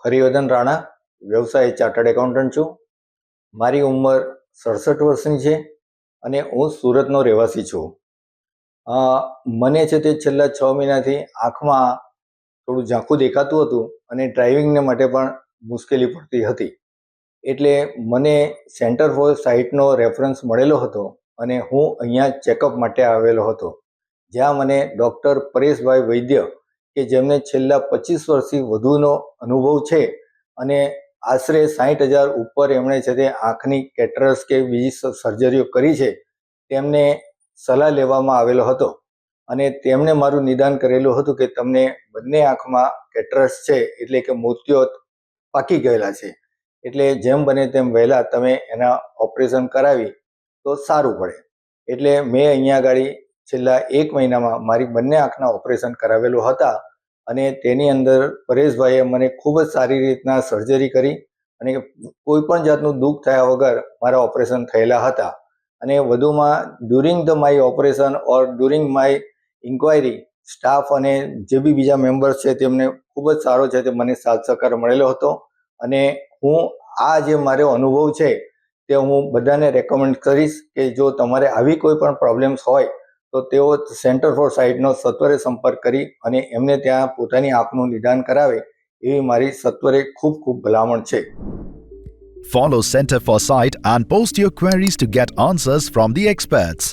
હરિવર્ધન રાણા, વ્યવસાય chartered accountant છું. મારી ઉંમર 67 વર્ષની છે અને હું સુરતનો રહેવાસી છું. મને છે તે છેલ્લા 6 મહિનાથી આંખમાં થોડું ઝાંખું દેખાતું હતું અને ડ્રાઇવિંગને માટે પણ મુશ્કેલી પડતી હતી. એટલે મને સેન્ટર ફોર સાઇટનો રેફરન્સ મળેલો હતો અને હું અહીંયા ચેકઅપ માટે આવેલો હતો, જ્યાં મને ડૉક્ટર પરેશભાઈ વૈદ્ય, કે જેમને છેલ્લા 25 વર્ષથી વધુનો અનુભવ છે અને આશરે 60,000 ઉપર એમણે છે તે આંખની કેટરસ કે બીજી સર્જરીઓ કરી છે, તેમને સલાહ લેવામાં આવેલો હતો અને તેમણે મારું નિદાન કરેલું હતું કે તમને બંને આંખમાં કેટરસ છે, એટલે કે મોતિયો પાકી ગયેલા છે, એટલે જેમ બને તેમ વહેલા તમે એના ઓપરેશન કરાવી તો સારું પડે. એટલે મેં અહીંયા આગળ છેલ્લા 1 મહિનામાં મારી બંને આંખના ઓપરેશન કરાવેલું હતા અને તેની અંદર પરેશભાઈએ મને ખૂબ જ સારી રીતના સર્જરી કરી અને કોઈ પણ જાતનું દુઃખ થયા વગર મારા ઓપરેશન થયેલા હતા. અને વધુમાં during the my operation or during my inquiry, staff અને જે બી બીજા મેમ્બર્સ છે તેમને ખૂબ જ સારો છે તે મને સાથ સહકાર મળેલો હતો અને હું આ જે મારો અનુભવ છે તે હું બધાને રેકમેન્ડ કરીશ કે જો તમારે આવી કોઈ પણ પ્રોબ્લેમ્સ હોય તો તેઓ સેન્ટર ફોર સાઇટનો સત્વરે સંપર્ક કરી અને એમને ત્યાં પોતાની આંખનું નિદાન કરાવે એવી મારી સત્વરે ખૂબ ખૂબ ભલામણ છે. Follow Center for Sight and post your queries to get answers from the experts.